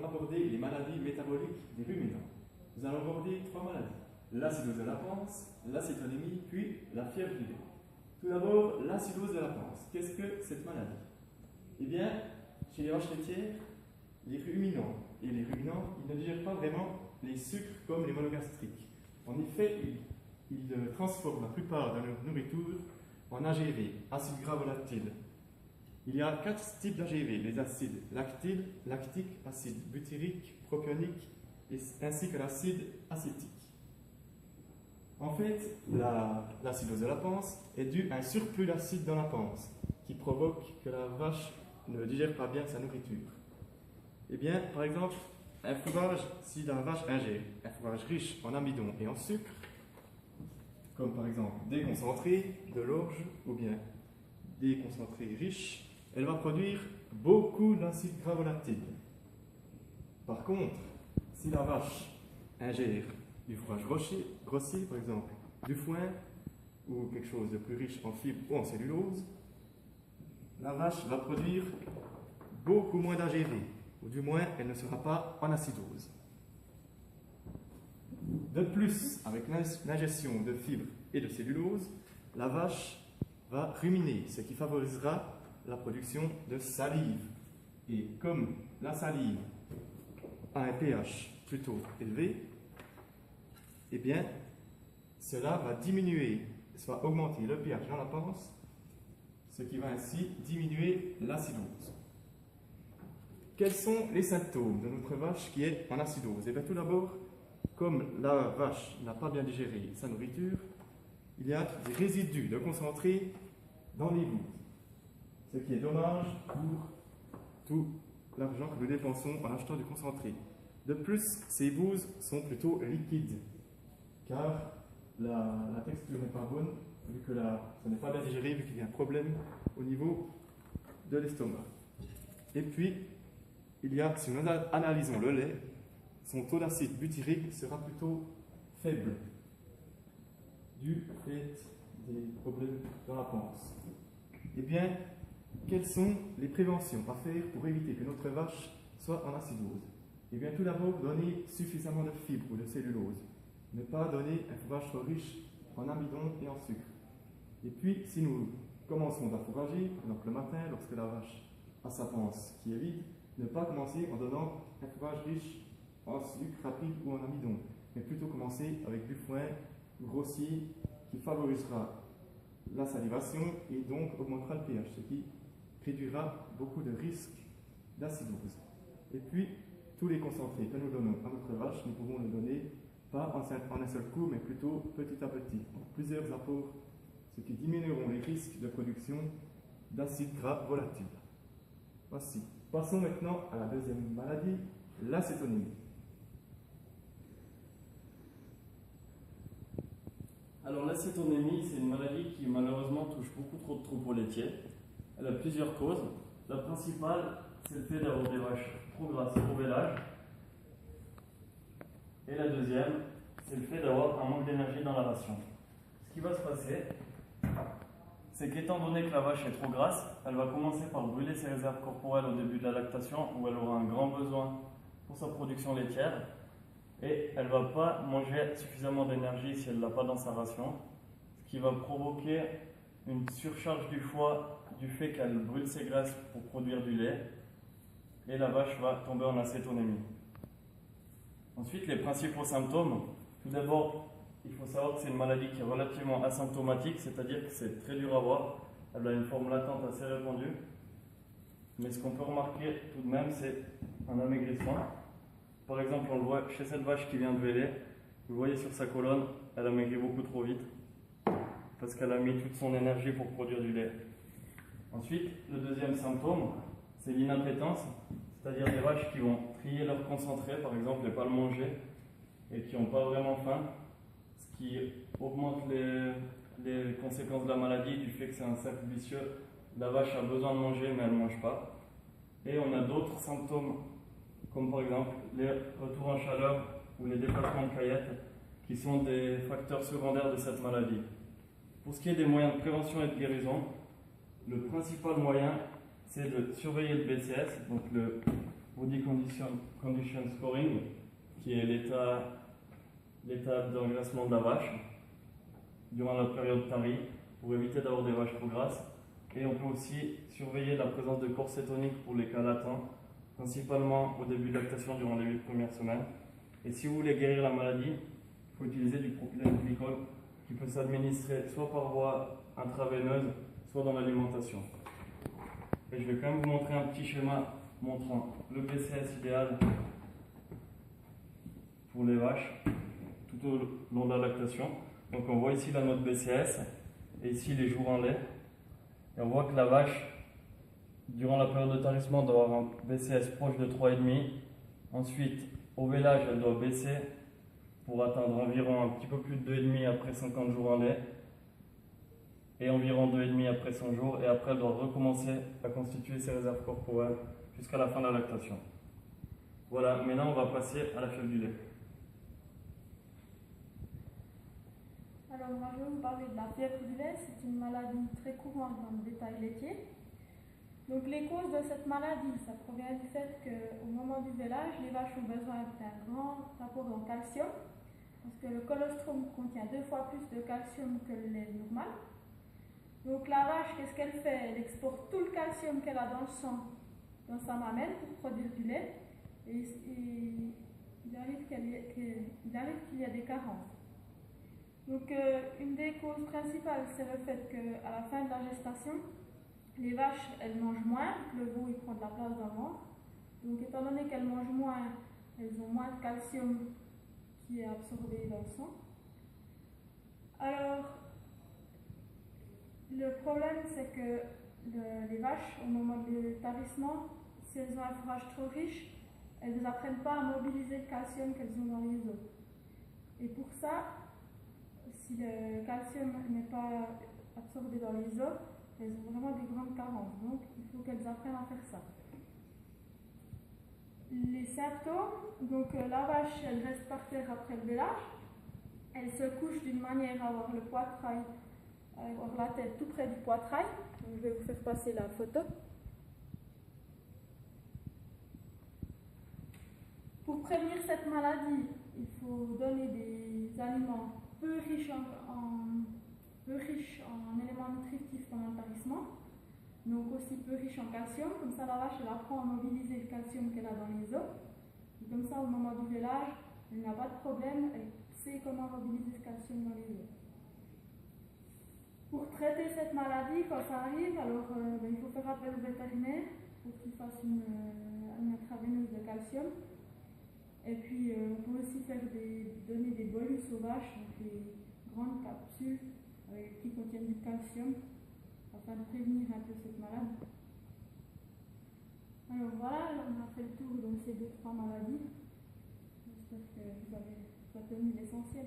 aborder les maladies métaboliques des ruminants. Nous allons aborder 3 maladies: l'acidose de la panse, l'acétonémie, puis la fièvre du lait. Tout d'abord, l'acidose de la panse. Qu'est-ce que cette maladie? Eh bien, chez les vaches laitières, les ruminants ils ne digèrent pas vraiment les sucres comme les monogastriques. En effet, ils transforment la plupart de leur nourriture en AGV, acides gras volatiles. Il y a 4 types d'AGV: les acides lactiques, acide butyrique, propionique, ainsi que l'acide acétique. En fait, l'acidose de la panse est due à un surplus d'acide dans la panse qui provoque que la vache ne digère pas bien sa nourriture. Eh bien, par exemple, un fourrage, si la vache ingère un fourrage riche en amidon et en sucre, comme par exemple des concentrés de l'orge ou bien des concentrés riches, elle va produire beaucoup d'acide gras volatile. Par contre, si la vache ingère du fourrage grossier, par exemple du foin ou quelque chose de plus riche en fibres ou en cellulose, la vache va produire beaucoup moins d'AGV, ou du moins elle ne sera pas en acidose. De plus, avec l'ingestion de fibres et de cellulose, la vache va ruminer, ce qui favorisera la production de salive. Et comme la salive a un pH plutôt élevé, eh bien, cela va diminuer, soit augmenter le pH dans la panse, ce qui va ainsi diminuer l'acidose. Quels sont les symptômes de notre vache qui est en acidose? Eh bien, tout d'abord, comme la vache n'a pas bien digéré sa nourriture, il y a des résidus de concentré dans les boues, ce qui est dommage pour tout l'argent que nous dépensons en achetant du concentré. De plus, ces bouses sont plutôt liquides, car la texture n'est pas bonne, vu que ça n'est pas bien digéré, vu qu'il y a un problème au niveau de l'estomac. Et puis, si nous analysons le lait, son taux d'acide butyrique sera plutôt faible, du fait des problèmes dans la panse. Eh bien, quelles sont les préventions à faire pour éviter que notre vache soit en acidose? Eh bien, tout d'abord, donner suffisamment de fibres ou de cellulose. Ne pas donner un fourrage trop riche en amidon et en sucre. Et puis, si nous commençons à fourrager, donc le matin, lorsque la vache a sa panse qui est vide, ne pas commencer en donnant un fourrage riche en sucre rapide ou en amidon, mais plutôt commencer avec du foin grossier qui favorisera la salivation et donc augmentera le pH, ce qui réduira beaucoup de risques d'acidose. Et puis, tous les concentrés que nous donnons à notre vache, nous pouvons le donner pas en un seul coup, mais plutôt petit à petit, en plusieurs apports, ce qui diminueront les risques de production d'acides gras volatiles. Voici. Passons maintenant à la deuxième maladie, l'acétonémie. Alors l'acétonémie, c'est une maladie qui malheureusement touche beaucoup trop de troupeaux laitiers. Elle a plusieurs causes. La principale, c'est le fait d'avoir des vaches trop grasses au vélage. Et la deuxième, c'est le fait d'avoir un manque d'énergie dans la ration. Ce qui va se passer, c'est qu'étant donné que la vache est trop grasse, elle va commencer par brûler ses réserves corporelles au début de la lactation, où elle aura un grand besoin pour sa production laitière. Et elle ne va pas manger suffisamment d'énergie si elle ne l'a pas dans sa ration, ce qui va provoquer une surcharge du foie du fait qu'elle brûle ses graisses pour produire du lait, et la vache va tomber en acétonémie. Ensuite, les principaux symptômes. Tout d'abord, il faut savoir que c'est une maladie qui est relativement asymptomatique, c'est-à-dire que c'est très dur à voir. Elle a une forme latente assez répandue. Mais ce qu'on peut remarquer tout de même, c'est un amaigrissement. Par exemple, on le voit chez cette vache qui vient de véler. Vous voyez sur sa colonne, elle a maigri beaucoup trop vite parce qu'elle a mis toute son énergie pour produire du lait. Ensuite, le deuxième symptôme, c'est l'inappétence, c'est-à-dire des vaches qui vont trier leur concentré, par exemple, et pas le manger, et qui n'ont pas vraiment faim, ce qui augmente les conséquences de la maladie, du fait que c'est un cercle vicieux. La vache a besoin de manger, mais elle ne mange pas. Et on a d'autres symptômes, comme par exemple les retours en chaleur ou les déplacements de caillettes, qui sont des facteurs secondaires de cette maladie. Pour ce qui est des moyens de prévention et de guérison, le principal moyen, c'est de surveiller le BCS, donc le Body Condition Scoring, qui est l'état d'engraissement de la vache durant la période tarie, pour éviter d'avoir des vaches trop grasses. Et on peut aussi surveiller la présence de corps cétonique pour les cas latents, principalement au début de lactation durant les 8 premières semaines. Et si vous voulez guérir la maladie, il faut utiliser du propylène-glycol qui peut s'administrer soit par voie intraveineuse, soit dans l'alimentation. Et je vais quand même vous montrer un petit schéma montrant le BCS idéal pour les vaches tout au long de la lactation. Donc on voit ici la note BCS et ici les jours en lait. Et on voit que la vache, durant la période de tarissement, doit avoir un BCS proche de 3,5. Ensuite, au vélage, elle doit baisser pour atteindre environ un petit peu plus de 2,5 après 50 jours en lait. Et environ 2,5 après 100 jours. Et après, elle doit recommencer à constituer ses réserves corporelles jusqu'à la fin de la lactation. Voilà, maintenant on va passer à la fièvre du lait. Alors, moi, je vais vous parler de la fièvre du lait. C'est une maladie très courante dans le bétail laitier. Donc, les causes de cette maladie, ça provient du fait qu'au moment du vélage, les vaches ont besoin d'un grand apport en calcium, parce que le colostrum contient 2 fois plus de calcium que le lait normal. Donc, la vache, qu'est-ce qu'elle fait? Elle exporte tout le calcium qu'elle a dans le sang, dans sa mamelle, pour produire du lait. Et il arrive qu'il y a des carences. Donc, une des causes principales, c'est le fait qu'à la fin de la gestation, les vaches, elles mangent moins, le veau, il prend de la place dans le ventre. Donc, étant donné qu'elles mangent moins, elles ont moins de calcium qui est absorbé dans le sang. Alors, le problème, c'est que les vaches, au moment du tarissement, si elles ont un fourrage trop riche, elles n'apprennent pas à mobiliser le calcium qu'elles ont dans les os. Et pour ça, si le calcium n'est pas absorbé dans les os, elles ont vraiment des grandes carences. Donc, il faut qu'elles apprennent à faire ça. Les symptômes, donc la vache, elle reste par terre après le vélage. Elle se couche d'une manière à avoir le poitrail, à avoir la tête tout près du poitrail. Donc, je vais vous faire passer la photo. Pour prévenir cette maladie, il faut donner des aliments peu riches en éléments nutritifs pendant le tarissement, donc aussi peu riches en calcium. Comme ça, la vache, elle apprend à mobiliser le calcium qu'elle a dans les os. Et comme ça, au moment du vélage, elle n'a pas de problème, elle sait comment mobiliser le calcium dans les os. Pour traiter cette maladie, quand ça arrive, alors il faut faire appel au vétérinaire pour qu'il fasse une intraveineuse de calcium. Et puis, on peut aussi donner des bolus aux vaches, donc des grandes capsules qui contiennent du calcium, afin de prévenir un peu cette maladie. Alors voilà, on a fait le tour de ces 2-3 maladies. J'espère que vous avez retenu l'essentiel.